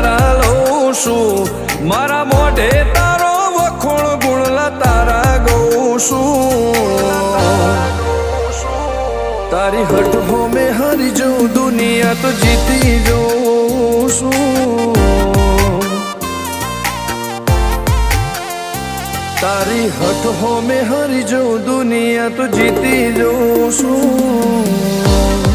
તારા લઉં છું, મારા મોઢે તારો વખોણ ગુણલા તારા ગઉં છું। તારી હઠ હો મેં હારી જાઉં, દુનિયા તો જીતી જાઉં છું। તારી હઠ હો મેં હારી જાઉં, દુનિયા તો જીતી જાઉં છું।